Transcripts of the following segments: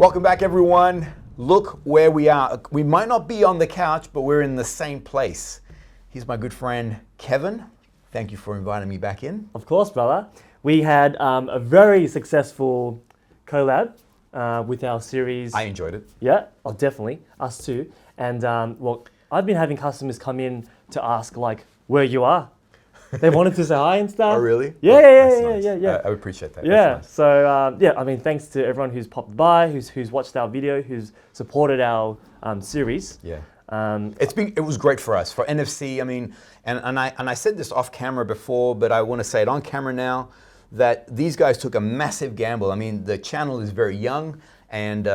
Welcome back, everyone. Look where we are. We might not be on the couch, but we're in the same place. Here's my good friend, Kevin. Thank you for inviting me back in. Of course, brother. We had a very successful collab with our series. I enjoyed it. Yeah, oh, definitely. Us too. And well, I've been having customers come in to ask like where you are. They wanted to say hi and stuff. Oh, really? Yeah, Nice. yeah. I appreciate that. Yeah. That's nice. So yeah, I mean, thanks to everyone who's popped by, who's watched our video, who's supported our series. Yeah. It was great for us for NFC. I mean, and I said this off camera before, but I want to say it on camera now that these guys took a massive gamble. I mean, the channel is very young, and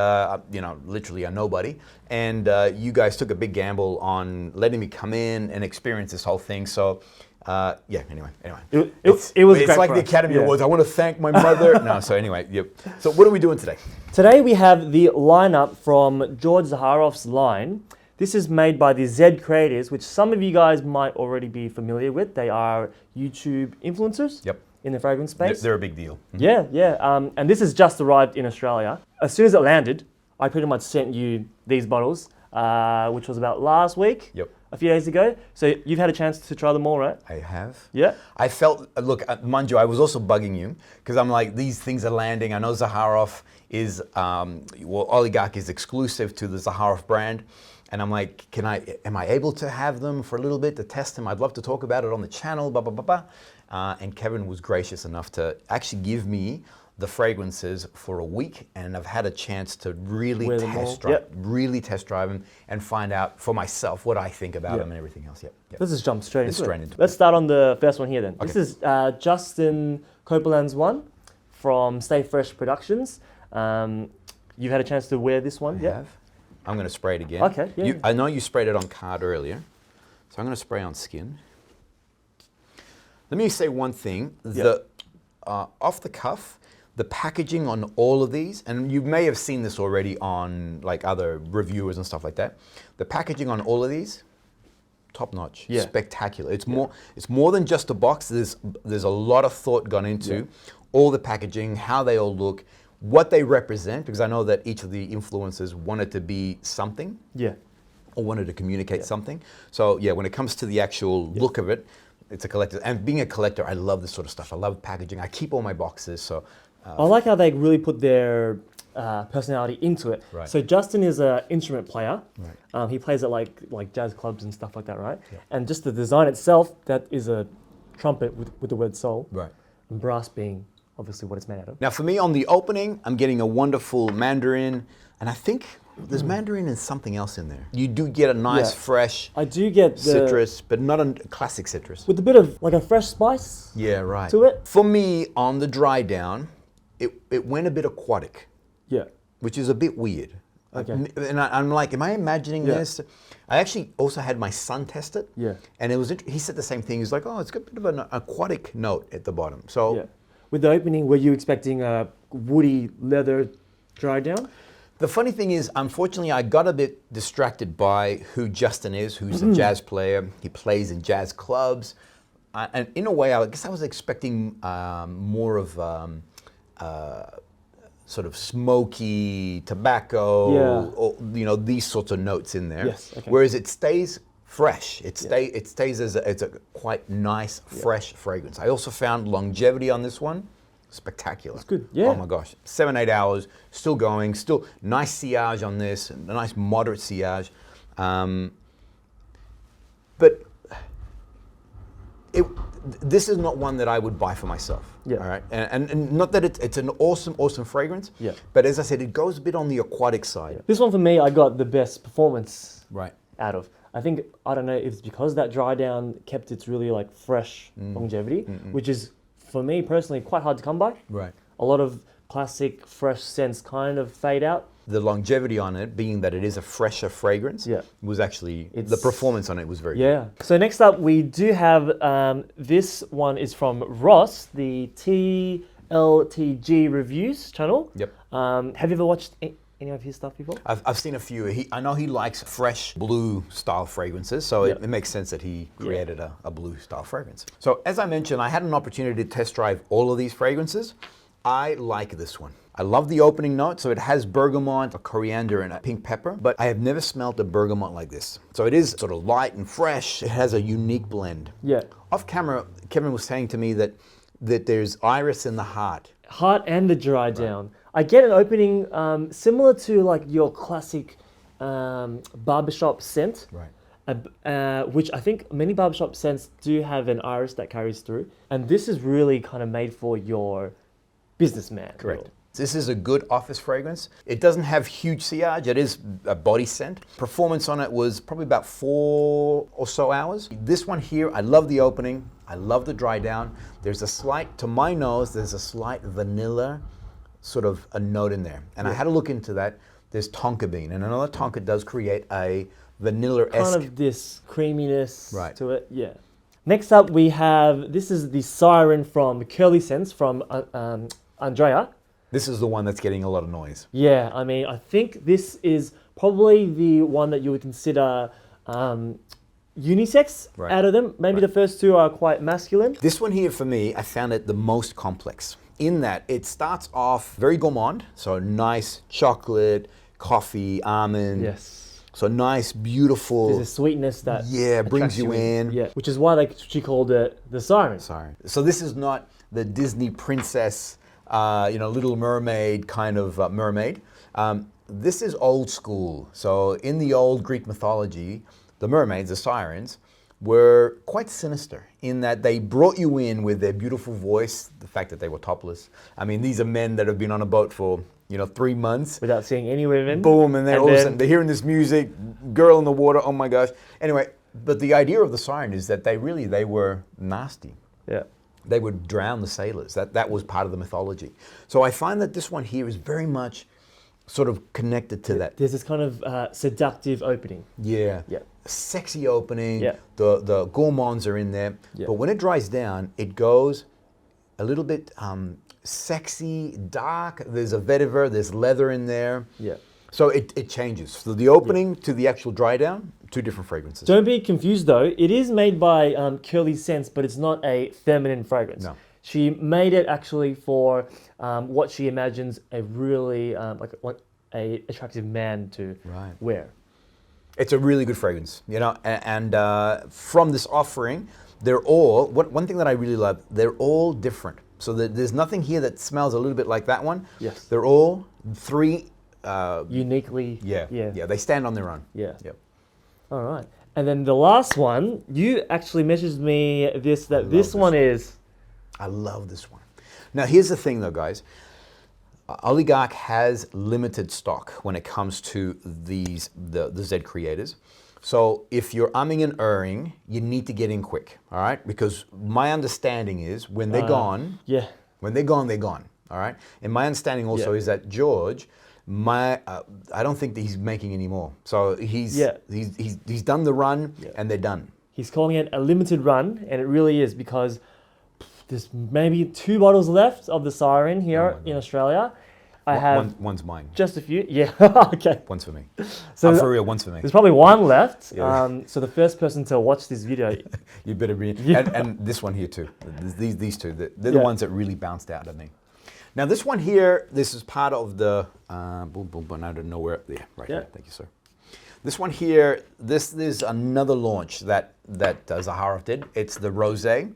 literally a nobody. And you guys took a big gamble on letting me come in and experience this whole thing. So. Anyway. It was great like for the us. Academy Yeah. Awards. I want to thank my mother. No, so anyway, yep. So what are we doing today? Today we have the lineup from George Zaharoff's line. This is made by the ZED Creators, which some of you guys might already be familiar with. They are YouTube influencers. Yep. In the fragrance space. They're a big deal. Yeah. And this has just arrived in Australia. As soon as it landed, I pretty much sent you these bottles, which was about last week. Yep. A few days ago. So you've had a chance to try them all, right? I have. Yeah. I felt, look, mind you, I was also bugging you because I'm like, these things are landing. I know Zaharov is, Oligarch is exclusive to the Zaharov brand. And I'm like, am I able to have them for a little bit to test them? I'd love to talk about it on the channel, blah, blah, blah, blah. And Kevin was gracious enough to actually give me the fragrances for a week, and I've had a chance to really test drive them and find out for myself what I think about them and everything else. Yep. Let's just jump straight into it. Let's start on the first one here then. Okay. This is Justin Copeland's one from Stay Fresh Productions. You've had a chance to wear this one? I have. I'm going to spray it again. Okay. Yeah. I know you sprayed it on card earlier, so I'm going to spray on skin. Let me say one thing. Off the cuff, the packaging on all of these, and you may have seen this already on like other reviewers and stuff like that. The packaging on all of these, top notch, spectacular. It's more than just a box. There's a lot of thought gone into all the packaging, how they all look, what they represent, because I know that each of the influencers wanted to be something, or wanted to communicate something. So yeah, when it comes to the actual look of it, it's a collector. And being a collector, I love this sort of stuff. I love packaging. I keep all my boxes, so. I like how they really put their personality into it. Right. So Justin is an instrument player. Right. He plays at like jazz clubs and stuff like that, right? Yeah. And just the design itself, that is a trumpet with the word soul. Right. And brass being obviously what it's made out of. Now for me on the opening, I'm getting a wonderful mandarin, and I think there's mandarin and something else in there. You do get a nice fresh I do get citrus, but not a classic citrus. With a bit of like a fresh spice to it. For me, on the dry down, it went a bit aquatic. Yeah. Which is a bit weird. Okay. And I'm like, am I imagining this? I actually also had my son test it. Yeah. And it was he said the same thing. He's like, oh, it's got a bit of an aquatic note at the bottom. So. Yeah. With the opening, were you expecting a woody leather dry down? The funny thing is, unfortunately, I got a bit distracted by who Justin is, who's a jazz player. He plays in jazz clubs. And in a way, I guess I was expecting more of sort of smoky tobacco, or, these sorts of notes in there. Yes, okay. Whereas it stays fresh. It stays as a quite nice, fresh fragrance. I also found longevity on this one. Spectacular. It's good, yeah. Oh my gosh, 7-8 hours, still going, still nice sillage on this, a nice moderate sillage. But this is not one that I would buy for myself. Yeah. All right, and not that it's an awesome fragrance. Yeah. But as I said, it goes a bit on the aquatic side. Yeah. This one for me, I got the best performance out of. I think, I don't know if it's because that dry down kept its really like fresh longevity, which is, for me personally, quite hard to come by. Right. A lot of classic fresh scents kind of fade out. The longevity on it, being that it is a fresher fragrance, was actually, the performance on it was very good. So next up, we do have, this one is from Ross, the TLTG Reviews channel. Yep. Have you ever watched any of his stuff before? I've seen a few. I know he likes fresh blue style fragrances, so it makes sense that he created a blue style fragrance. So as I mentioned, I had an opportunity to test drive all of these fragrances. I like this one. I love the opening note. So it has bergamot, a coriander, and a pink pepper, but I have never smelled a bergamot like this. So it is sort of light and fresh. It has a unique blend. Yeah. Off camera, Kevin was saying to me that there's iris in the heart. Heart and the dry down. I get an opening similar to like your classic barbershop scent. Right. Which I think many barbershop scents do have an iris that carries through. And this is really kind of made for your businessman. Correct. This is a good office fragrance. It doesn't have huge sillage. It is a body scent. Performance on it was probably about 4 or so hours. This one here, I love the opening. I love the dry down. There's a slight, to my nose, there's a slight vanilla sort of a note in there. And I had to look into that. There's tonka bean. And another tonka does create a vanilla-esque. Kind of this creaminess Right. to it, yeah. Next up we have, this is the Siren from Curly Scents from Andrea. This is the one that's getting a lot of noise. Yeah, I mean, I think this is probably the one that you would consider unisex out of them. Maybe the first two are quite masculine. This one here for me, I found it the most complex in that it starts off very gourmand, so nice chocolate, coffee, almond. Yes. So nice, beautiful. There's a sweetness that brings you in. Yeah, which is why she called it the Siren. Sorry. So this is not the Disney princess, Little Mermaid kind of mermaid. This is old school. So in the old Greek mythology, the mermaids, the sirens, were quite sinister in that they brought you in with their beautiful voice, the fact that they were topless. I mean, these are men that have been on a boat for 3 months. Without seeing any women. Boom, and then all of a sudden they're hearing this music, girl in the water, oh my gosh. Anyway, but the idea of the siren is that they were nasty. Yeah. They would drown the sailors. That was part of the mythology. So I find that this one here is very much sort of connected to that. There's this kind of seductive opening. Yeah. Yeah. Sexy opening. Yeah. The gourmands are in there. Yeah. But when it dries down, it goes a little bit sexy, dark. There's a vetiver, there's leather in there. Yeah. So it changes. So the opening to the actual dry down, 2 different fragrances. Don't be confused though. It is made by Curly Scents, but it's not a feminine fragrance. No. She made it actually for what she imagines a really like a attractive man to wear. It's a really good fragrance, and from this offering, they're all, one thing that I really love, they're all different. So there's nothing here that smells a little bit like that one. Yes. They're all 3... uniquely. Yeah, they stand on their own. Yeah. Yep. All right. And then the last one, you actually messaged me this one is... I love this one. Now, here's the thing though, guys. Oligarch has limited stock when it comes to the ZED creators. So if you're umming and erring, you need to get in quick, all right? Because my understanding is when they're gone, when they're gone, they're gone, all right? And my understanding also is that George, I don't think that he's making any more. So he's done the run and they're done. He's calling it a limited run, and it really is because there's maybe 2 bottles left of the Siren here in Australia. I have one's mine. Just a few. Yeah. Okay. One's for me. So for real, one's for me. There's probably 1 left. Yeah. So the first person to watch this video, you better be. And this one here too. These 2, they're the ones that really bounced out at me. Now this one here, this is part of the boom boom boom out of nowhere. Yeah, right here. Thank you, sir. This one here, this is another launch that Zaharov did. It's the Rosé.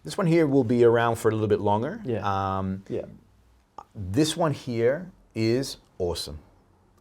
This one here will be around for a little bit longer. This one here is awesome.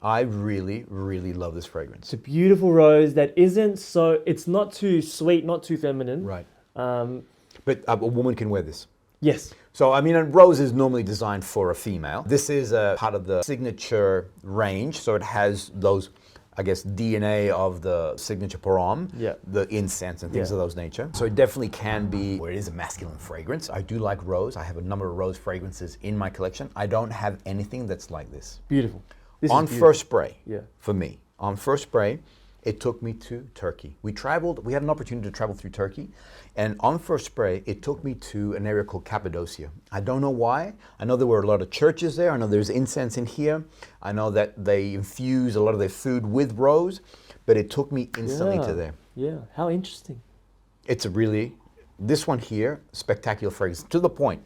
I really, really love this fragrance. It's a beautiful rose that isn't so, it's not too sweet, not too feminine. Right. But a woman can wear this. Yes. So, I mean, a rose is normally designed for a female. This is a part of the signature range. So it has those, I guess, DNA of the signature parom, the incense and things of those nature. So it definitely can be, or it is a masculine fragrance. I do like rose. I have a number of rose fragrances in my collection. I don't have anything that's like this. Beautiful. On first spray, for me, on first spray, it took me to Turkey. We had an opportunity to travel through Turkey, and on first spray, it took me to an area called Cappadocia. I don't know why. I know there were a lot of churches there. I know there's incense in here. I know that they infuse a lot of their food with rose, but it took me instantly to there. Yeah, how interesting. It's this one here, spectacular fragrance, to the point.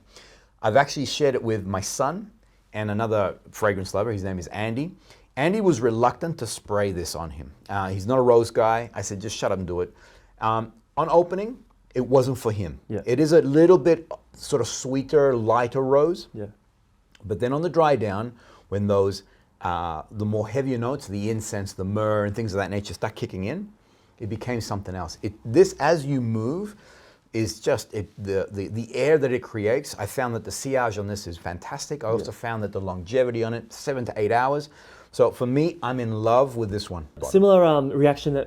I've actually shared it with my son. and another fragrance lover. His name is Andy. Andy was reluctant to spray this on him. He's not a rose guy. I said, just shut up and do it. On opening, it wasn't for him. Yeah. It is a little bit sort of sweeter, lighter rose. Yeah. But then on the dry down, when those, the more heavier notes, the incense, the myrrh, and things of that nature start kicking in, it became something else. This, as you move, is just the air that it creates. I found that the sillage on this is fantastic. I also found that the longevity on it, 7 to 8 hours. So for me, I'm in love with this one. Similar reaction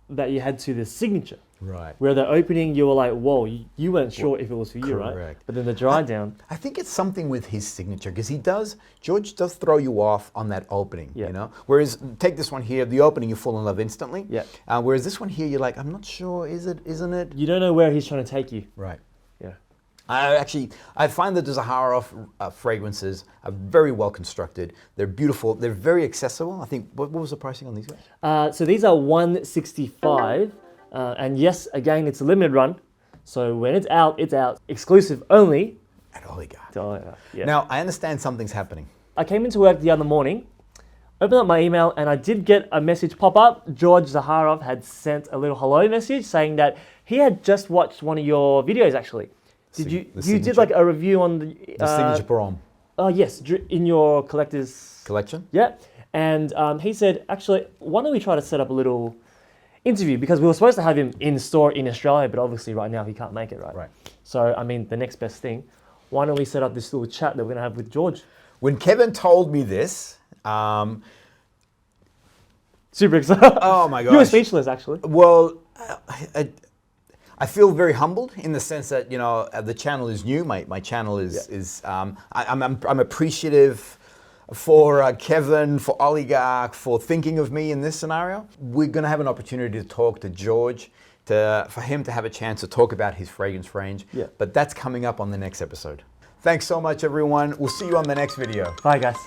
that you had to the signature. Right. Where the opening, you were like, whoa, you weren't sure if it was for you, right? But then the dry down. I think it's something with his signature, because George does throw you off on that opening, you know? Whereas, take this one here, the opening, you fall in love instantly. Yeah. Whereas this one here, you're like, I'm not sure, isn't it? You don't know where he's trying to take you. Right. Yeah. I find that the Zaharoff fragrances are very well constructed. They're beautiful. They're very accessible. I think, what was the pricing on these guys? So these are $165. And yes, again, it's a limited run. So when it's out, exclusive only. At Oligarch. Yeah. Now, I understand something's happening. I came into work the other morning, opened up my email, and I did get a message pop up. George Zaharoff had sent a little hello message saying that he had just watched one of your videos, actually. You did like a review on the signature prom. Oh, yes, in your collector's collection. Yeah. And he said, actually, why don't we try to set up a little interview, because we were supposed to have him in store in Australia, but obviously right now he can't make it, right? Right. So, I mean, the next best thing, why don't we set up this little chat that we're going to have with George? When Kevin told me this, super excited. Oh my gosh. You were speechless, actually. Well, I feel very humbled in the sense that, you know, the channel is new. My channel is I'm appreciative for Kevin, for Oligarch, for thinking of me in this scenario. We're going to have an opportunity to talk to George, for him to have a chance to talk about his fragrance range. Yeah. But that's coming up on the next episode. Thanks so much, everyone. We'll see you on the next video. Bye, guys.